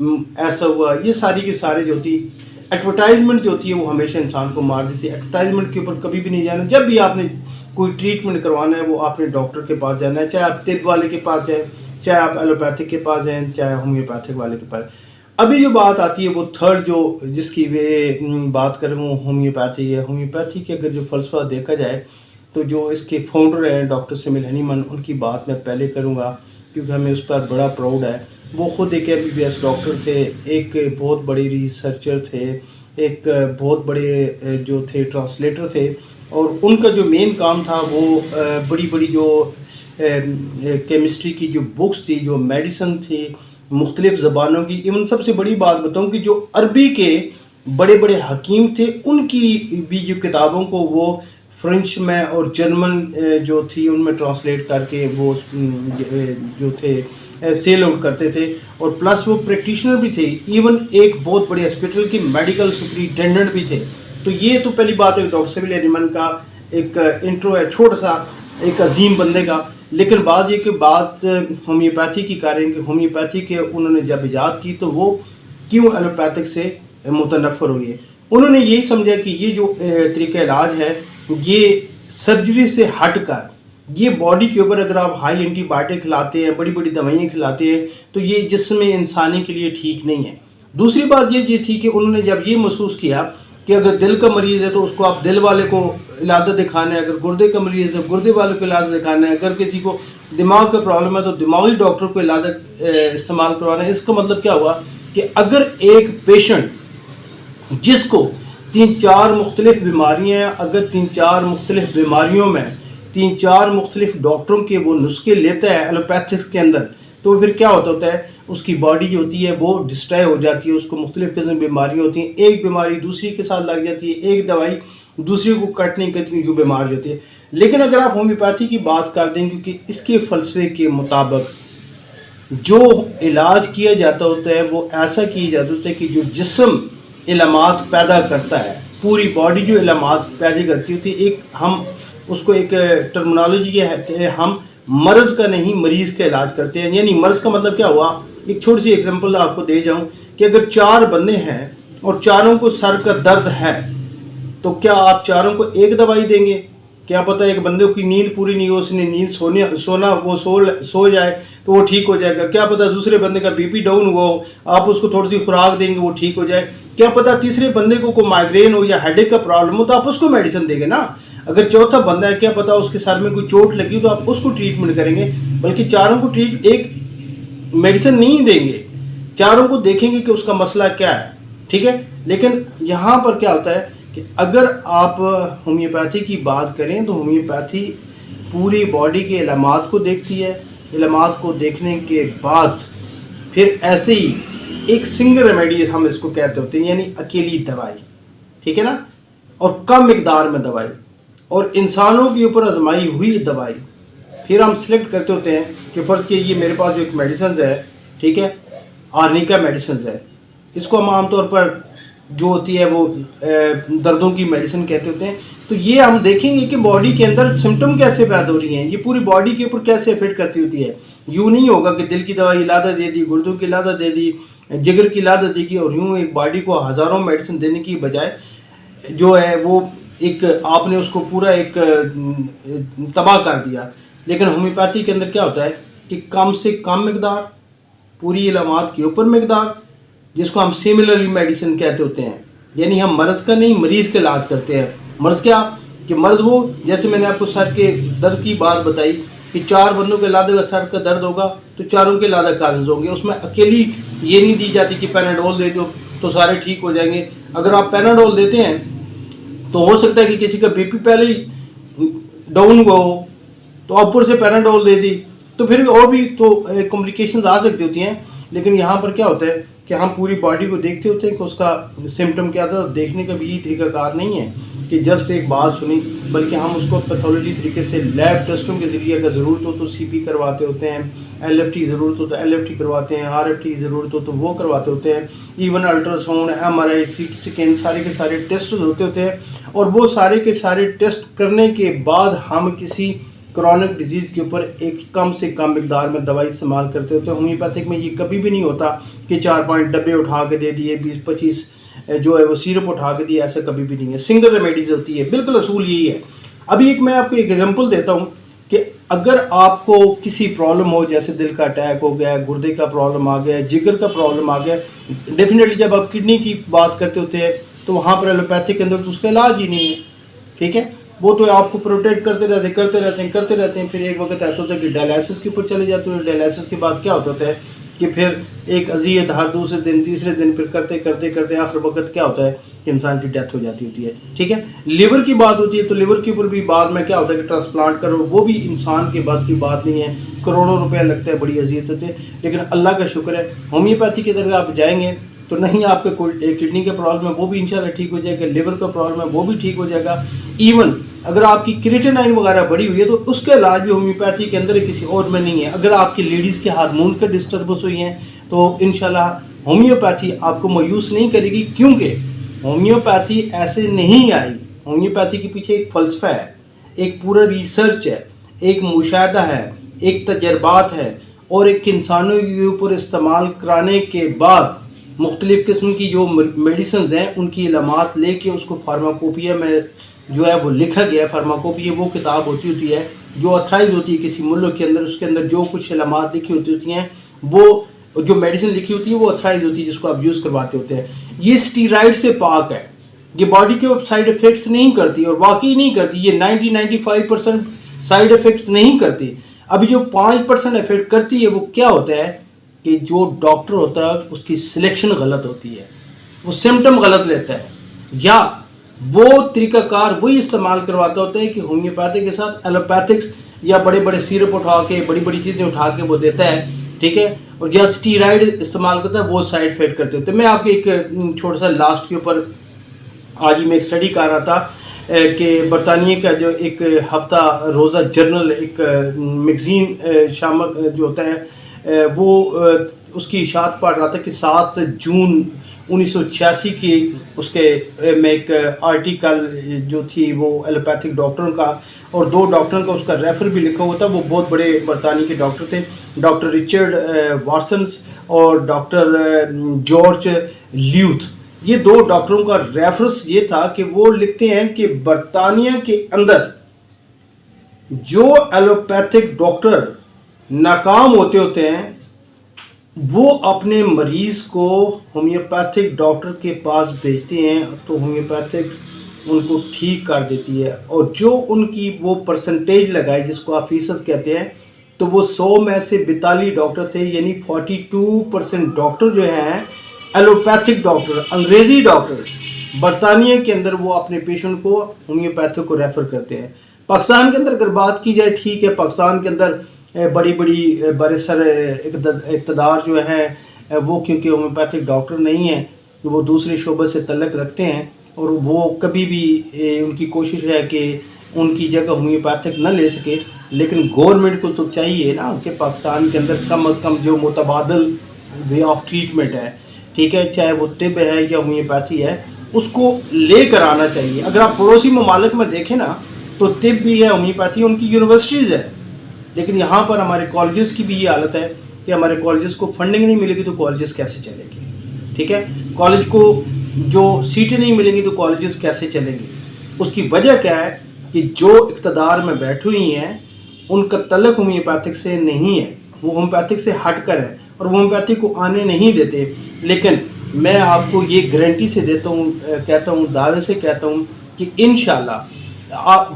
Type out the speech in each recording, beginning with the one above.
ایسا ہوا، یہ ساری کی سارے جو ہوتی ایڈورٹائزمنٹ جو ہوتی ہے وہ ہمیشہ انسان کو مار دیتی ہے. ایڈورٹائزمنٹ کے اوپر کبھی بھی نہیں جانا. جب بھی آپ نے کوئی ٹریٹمنٹ کروانا ہے وہ آپ نے ڈاکٹر کے پاس جانا ہے، چاہے آپ طب والے کے پاس جائیں، چاہے آپ ایلوپیتھک کے پاس جائیں، چاہے ہومیوپیتھک والے کے پاس. ابھی جو بات آتی ہے وہ تھرڈ جو جس کی بات کریں وہ ہومیوپیتھی ہے. ہومیوپیتھی کے اگر جو فلسفہ دیکھا جائے تو جو اس کے فاؤنڈر ہیں ڈاکٹر سیمل ہنیمن، ان کی بات میں پہلے کروں گا کیونکہ ہمیں اس پر بڑا پراؤڈ ہے. وہ خود ایک MBBS ڈاکٹر تھے، ایک بہت بڑے ریسرچر تھے، ایک بہت بڑے جو تھے ٹرانسلیٹر تھے، اور ان کا جو مین کام تھا وہ بڑی بڑی جو کیمسٹری کی جو بکس تھی، جو میڈیسن تھی مختلف زبانوں کی. ایون سب سے بڑی بات بتاؤں کہ جو عربی کے بڑے بڑے حکیم تھے ان کی بھی جو کتابوں کو وہ فرینچ میں اور جرمن جو تھی ان میں ٹرانسلیٹ کر کے وہ جو تھے سیل آؤٹ کرتے تھے. اور پلس وہ پریکٹیشنر بھی تھے، ایون ایک بہت بڑے ہاسپٹل کے میڈیکل سپرنٹینڈنٹ بھی تھے. تو یہ تو پہلی بات ہے ڈاکٹر سیمل ہنیمن کا ایک انٹرو ہے چھوٹا سا ایک عظیم بندے کا. لیکن بات یہ کہ بات ہومیوپیتھی کی کریں کہ ہومیوپیتھی کے انہوں نے جب ایجاد کی تو وہ کیوں ایلوپیتھک سے متنفر ہوئی ہے. انہوں نے یہی سمجھا کہ یہ جو طریقہ علاج ہے یہ سرجری سے ہٹ کر یہ باڈی کے اوپر اگر آپ ہائی اینٹی بایوٹک کھلاتے ہیں، بڑی بڑی دوائیاں کھلاتے ہیں تو یہ جسم انسانی کے لیے ٹھیک نہیں ہے. دوسری بات یہ تھی کہ انہوں نے جب یہ محسوس کیا کہ اگر دل کا مریض ہے تو اس کو آپ دل والے کو علاج دکھانا ہے، اگر گردے کا مریض ہے گردے والے کو علاج دکھانا ہے، اگر کسی کو دماغ کا پرابلم ہے تو دماغی ڈاکٹر کو علاج استعمال کروانا ہے. اس کا مطلب کیا ہوا کہ اگر ایک پیشنٹ جس کو 3-4 مختلف بیماریاں ہیں، اگر 3-4 مختلف بیماریوں میں 3-4 مختلف ڈاکٹروں کے وہ نسخے لیتا ہے ایلوپیتھک کے اندر، تو پھر کیا ہوتا ہے اس کی باڈی جو ہوتی ہے وہ ڈسٹرائے ہو جاتی ہے. اس کو مختلف قسم کی بیماریاں ہوتی ہیں، ایک بیماری دوسری کے ساتھ لگ جاتی ہے، ایک دوائی دوسری کو کٹ نہیں کرتی کیوں بیمار ہوتی ہے. لیکن اگر آپ ہومیوپیتھی کی بات کر دیں کیونکہ اس کے فلسفے کے مطابق جو علاج کیا جاتا ہوتا ہے وہ ایسا کیا جاتا ہوتا ہے کہ جو جسم علامات پیدا کرتا ہے، پوری باڈی جو علامات پیدا کرتی ہوتی ہے، ایک ہم اس کو ایک ٹرمنالوجی یہ ہے کہ ہم مرض کا نہیں مریض کا علاج کرتے ہیں. یعنی مرض کا مطلب کیا ہوا، ایک چھوٹی سی ایگزامپل آپ کو دے جاؤں کہ اگر 4 بندے ہیں اور چاروں کو سر کا درد ہے تو کیا آپ چاروں کو ایک دوائی دیں گے؟ کیا پتہ ایک بندے کی نیند پوری نہیں ہو، اس نے نیند سونا وہ سو جائے تو وہ ٹھیک ہو جائے گا. کیا پتہ دوسرے بندے کا BP ڈاؤن ہوا ہو، آپ اس کو تھوڑی سی خوراک دیں گے وہ ٹھیک ہو جائے. کیا پتہ تیسرے بندے کو کوئی مائگرین ہو یا ہیڈ ایک کا پرابلم ہو تو آپ اس کو میڈیسن دیں گے نا. اگر چوتھا بندہ ہے کیا پتہ اس کے سر میں کوئی چوٹ لگی تو آپ اس کو ٹریٹمنٹ کریں گے، بلکہ چاروں کو ایک میڈیسن نہیں دیں گے، چاروں کو دیکھیں گے کہ اس کا مسئلہ کیا ہے. ٹھیک ہے. لیکن یہاں پر کیا ہوتا ہے کہ اگر آپ ہومیوپیتھی کی بات کریں تو ہومیوپیتھی پوری باڈی کے علامات کو دیکھتی ہے. علامات کو دیکھنے کے بعد پھر ایسے ہی ایک سنگل ریمیڈی ہم اس کو کہتے ہوتے ہیں، یعنی اکیلی دوائی، ٹھیک ہے نا، اور کم مقدار میں دوائی اور انسانوں کے اوپر آزمائی ہوئی دوائی. پھر ہم سلیکٹ کرتے ہوتے ہیں کہ فرض کہ یہ میرے پاس جو ایک میڈیسنز ہے، ٹھیک ہے، آرنیکا میڈیسنز ہے، اس کو ہم عام طور پر جو ہوتی ہے وہ دردوں کی میڈیسن کہتے ہوتے ہیں. تو یہ ہم دیکھیں گے کہ باڈی کے اندر سمٹم کیسے پیدا ہو رہی ہیں، یہ پوری باڈی کے اوپر کیسے افیکٹ کرتی ہوتی ہے. یوں نہیں ہوگا کہ دل کی دوائی علادہ دے دی، گردوں کی علادہ دے دی، جگر کی علادہ دے دی اور یوں ایک باڈی کو ہزاروں میڈیسن دینے کی بجائے جو ہے وہ ایک آپ نے اس کو پورا ایک تباہ کر دیا. لیکن ہومیوپیتھی کے اندر کیا ہوتا ہے کہ کم سے کم مقدار، پوری علامات کے اوپر مقدار، جس کو ہم سیملرلی میڈیسن کہتے ہوتے ہیں. یعنی ہم مرض کا نہیں مریض کا علاج کرتے ہیں. مرض کیا کہ مرض وہ جیسے میں نے آپ کو سر کے درد کی بات بتائی کہ 4 بندوں کے علاوہ کا سر کا درد ہوگا تو چاروں کے علاوہ کازز ہوں گے. اس میں اکیلی یہ نہیں دی جاتی کہ پیناڈول دے دو تو سارے ٹھیک ہو جائیں گے. اگر آپ پیناڈول دیتے ہیں تو ہو سکتا ہے کہ کسی کا BP پہلے ہی ڈاؤن ہوا ہو تو اوپر سے پیناڈول دے دی تو پھر اور بھی تو کمپلیکیشنز آ سکتی ہوتی ہیں. لیکن یہاں پر کیا ہوتا ہے کہ ہم پوری باڈی کو دیکھتے ہوتے ہیں کہ اس کا سمٹم کیا تھا. دیکھنے کا بھی یہی طریقہ کار نہیں ہے کہ جسٹ ایک بات سنی، بلکہ ہم اس کو پیتھولوجی طریقے سے لیب ٹیسٹوں کے ذریعے اگر ضرورت ہو تو CP کرواتے ہوتے ہیں، LFT ضرورت ہو تو LFT کرواتے ہیں، RFT ضرورت ہو تو وہ کرواتے ہوتے ہیں. Even ultra sound, MRI، CT scan, سارے کے سارے ٹیسٹ ہوتے ہیں. اور وہ سارے کے سارے ٹیسٹ کرنے کے بعد ہم کسی کرونک ڈیزیز کے اوپر ایک کم سے کم مقدار میں دوائی استعمال کرتے ہوتے ہیں. ہومیوپیتھک میں یہ کبھی بھی نہیں ہوتا کہ 4-5 ڈبے اٹھا کے دے دیے, 20-25 جو ہے وہ سیرپ اٹھا کے دیا, ایسا کبھی بھی نہیں ہے. سنگل ریمیڈیز ہوتی ہے, بالکل اصول یہی ہے. ابھی ایک میں آپ کو ایک ایگزامپل دیتا ہوں کہ اگر آپ کو کسی پرابلم ہو, جیسے دل کا اٹیک ہو گیا, گردے کا پرابلم آ گیا, جگر کا پرابلم آ گیا, ڈیفینیٹلی جب آپ کڈنی کی بات کرتے ہوتے ہیں تو وہاں پر ایلوپیتھک کے اندر تو اس کا علاج ہی نہیں ہے. ٹھیک ہے, وہ تو آپ کو پروٹیکٹ کرتے رہتے ہیں. پھر ایک وقت ایسا ہوتا ہے کہ ڈائلائسس کے اوپر چلے جاتے ہیں. ڈائلائسس کے بعد کیا ہوتا ہے کہ پھر ایک اذیت ہر دوسرے دن تیسرے دن پھر کرتے آخر وقت کیا ہوتا ہے کہ انسان کی ڈیتھ ہو جاتی ہوتی ہے. ٹھیک ہے, لیور کی بات ہوتی ہے تو لیور کے اوپر بھی بعد میں کیا ہوتا ہے کہ ٹرانسپلانٹ کرو, وہ بھی انسان کے بس کی بات نہیں ہے, کروڑوں روپیہ لگتا ہے, بڑی اذیت ہوتی ہے. لیکن اللہ کا شکر ہے ہومیوپیتھی کی طرف آپ جائیں گے تو نہیں آپ کے کوئی کڈنی کا پرابلم ہے وہ بھی انشاءاللہ ٹھیک ہو جائے گا, لیور کا پرابلم ہے وہ بھی ٹھیک ہو جائے گا. ایون اگر آپ کی کریٹینائن وغیرہ بڑی ہوئی ہے تو اس کا علاج بھی ہومیوپیتھی کے اندر کسی اور میں نہیں ہے. اگر آپ کی لیڈیز کے ہارمون کا ڈسٹربنس ہوئی ہیں تو انشاءاللہ ہومیوپیتھی آپ کو مایوس نہیں کرے گی, کیونکہ ہومیوپیتھی ایسے نہیں آئی. ہومیوپیتھی کے پیچھے ایک فلسفہ ہے, ایک پورا ریسرچ ہے, ایک مشاہدہ ہے, ایک تجربات ہے, اور ایک انسانوں کے اوپر استعمال کرانے کے بعد مختلف قسم کی جو میڈیسنز ہیں ان کی علامات لے کے اس کو فارماکوپیا میں جو ہے وہ لکھا گیا ہے. فارماکوپیا وہ کتاب ہوتی ہے جو اتھرائز ہوتی ہے کسی ملک کے اندر, اس کے اندر جو کچھ علامات لکھی ہوتی ہیں وہ جو میڈیسن لکھی ہوتی ہے وہ اتھرائز ہوتی ہے جس کو آپ یوز کرواتے ہوتے ہیں. یہ اسٹیرائڈ سے پاک ہے, یہ باڈی کے سائیڈ افیکٹس نہیں کرتی, اور واقعی نہیں کرتی. یہ 90-95% سائیڈ افیکٹس نہیں کرتی. ابھی جو 5% افیکٹ کرتی ہے وہ کیا ہوتا ہے کہ جو ڈاکٹر ہوتا ہے اس کی سلیکشن غلط ہوتی ہے, وہ سمٹم غلط لیتا ہے, یا وہ طریقہ کار وہی استعمال کرواتا ہوتا ہے کہ ہومیوپیتھی کے ساتھ ایلوپیتھکس یا بڑے بڑے سیرپ اٹھا کے بڑی بڑی چیزیں اٹھا کے وہ دیتا ہے. ٹھیک ہے, اور یا اسٹیرائڈ استعمال کرتا ہے وہ سائیڈ افیکٹ کرتے ہوتے ہیں. میں آپ کے ایک چھوٹا سا لاسٹ کے اوپر آج ہی میں ایک اسٹڈی کر رہا تھا کہ برطانیہ کا جو ایک ہفتہ روزہ جرنل ایک میگزین شامل جو ہوتا ہے وہ اس کی اشاعت پڑھ رہا تھا کہ 7 جون 1986 کی اس کے میں ایک آرٹیکل جو تھی وہ ایلوپیتھک ڈاکٹروں کا, اور 2 ڈاکٹروں کا اس کا ریفر بھی لکھا ہوا تھا. وہ بہت بڑے برطانیہ کے ڈاکٹر تھے, ڈاکٹر رچرڈ وارسنس اور ڈاکٹر جارج لیوتھ. یہ 2 ڈاکٹروں کا ریفرنس یہ تھا کہ وہ لکھتے ہیں کہ برطانیہ کے اندر جو ایلوپیتھک ڈاکٹر ناکام ہوتے ہیں وہ اپنے مریض کو ہومیوپیتھک ڈاکٹر کے پاس بھیجتے ہیں تو ہومیوپیتھکس ان کو ٹھیک کر دیتی ہے. اور جو ان کی وہ پرسنٹیج لگائی جس کو آپ فیصد کہتے ہیں تو وہ 100 میں سے 42 ڈاکٹر تھے, یعنی 42% ڈاکٹر جو ہیں ایلوپیتھک ڈاکٹر, انگریزی ڈاکٹر برطانیہ کے اندر وہ اپنے پیشنٹ کو ہومیوپیتھک کو ریفر کرتے ہیں. پاکستان کے اندر اگر بات کی جائے, ٹھیک ہے, پاکستان کے اندر بڑی بڑی برسر اقتدار جو ہیں وہ کیونکہ ہومیوپیتھک ڈاکٹر نہیں ہیں, وہ دوسرے شعبے سے تعلق رکھتے ہیں, اور وہ کبھی بھی ان کی کوشش ہے کہ ان کی جگہ ہومیوپیتھک نہ لے سکے. لیکن گورنمنٹ کو تو چاہیے نا کہ پاکستان کے اندر کم از کم جو متبادل وے آف ٹریٹمنٹ ہے, ٹھیک ہے, چاہے وہ طب ہے یا ہومیوپیتھی ہے, اس کو لے کر آنا چاہیے. اگر آپ پڑوسی ممالک میں دیکھیں نا تو طب بھی ہے, ہومیوپیتھی ان کی یونیورسٹیز ہے, لیکن یہاں پر ہمارے کالجز کی بھی یہ حالت ہے کہ ہمارے کالجز کو فنڈنگ نہیں ملے گی تو کالجز کیسے چلیں گے. ٹھیک ہے, کالج کو جو سیٹیں نہیں ملیں گی تو کالجز کیسے چلیں گے. اس کی وجہ کیا ہے کہ جو اقتدار میں بیٹھی ہوئی ہیں ان کا تعلق ہومیوپیتھک سے نہیں ہے, وہ ہومیوپیتھک سے ہٹ کر ہے اور وہ ہومیوپیتھک کو آنے نہیں دیتے. لیکن میں آپ کو یہ گارنٹی سے دیتا ہوں, کہتا ہوں, دعوے سے کہتا ہوں کہ انشاءاللہ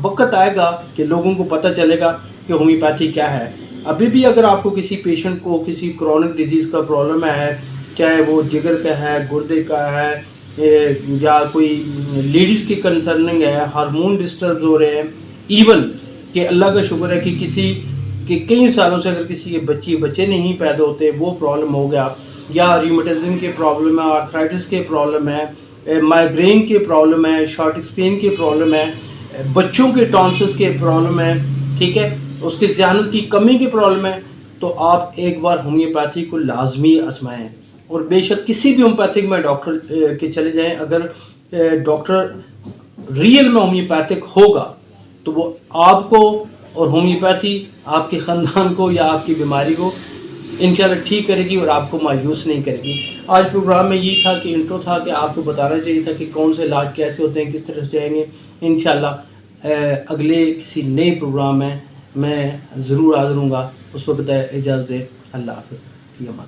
وقت آئے گا کہ لوگوں کو پتہ چلے گا کہ ہومیوپیتھی کیا ہے. ابھی بھی اگر آپ کو کسی پیشنٹ کو کسی کرونک ڈیزیز کا پرابلم ہے, چاہے وہ جگر کا ہے, گردے کا ہے, یا کوئی لیڈیز کی کنسرننگ ہے, ہارمون ڈسٹربز ہو رہے ہیں, ایون کہ اللہ کا شکر ہے کہ کسی کہ کئی سالوں سے اگر کسی کے بچے نہیں پیدا ہوتے وہ پرابلم ہو گیا, یا ریومیٹزم کے پرابلم ہے, آرتھرائٹس کے پرابلم ہے, مائیگرین کے پرابلم ہے, شارٹک پین کے پرابلم ہے, بچوں کے ٹانسلس کے پرابلم ہے, ٹھیک ہے, اس کے ذہانت کی کمی کی پرابلم ہے, تو آپ ایک بار ہومیوپیتھی کو لازمی آزمائیں. اور بے شک کسی بھی ہومیوپیتھک میں ڈاکٹر کے چلے جائیں, اگر ڈاکٹر ریئل میں ہومیوپیتھک ہوگا تو وہ آپ کو اور ہومیوپیتھی آپ کے خاندان کو یا آپ کی بیماری کو انشاءاللہ ٹھیک کرے گی اور آپ کو مایوس نہیں کرے گی۔ آج پروگرام میں یہ تھا کہ انٹرو تھا کہ آپ کو بتانا چاہیے تھا کہ کون سے علاج کیسے ہوتے ہیں، کس طرح سے جائیں گے۔ انشاءاللہ اگلے کسی نئے پروگرام میں ضرور حاضر ہوں گا۔ اس وقت اجازت دیں، اللہ حافظ، فی امان۔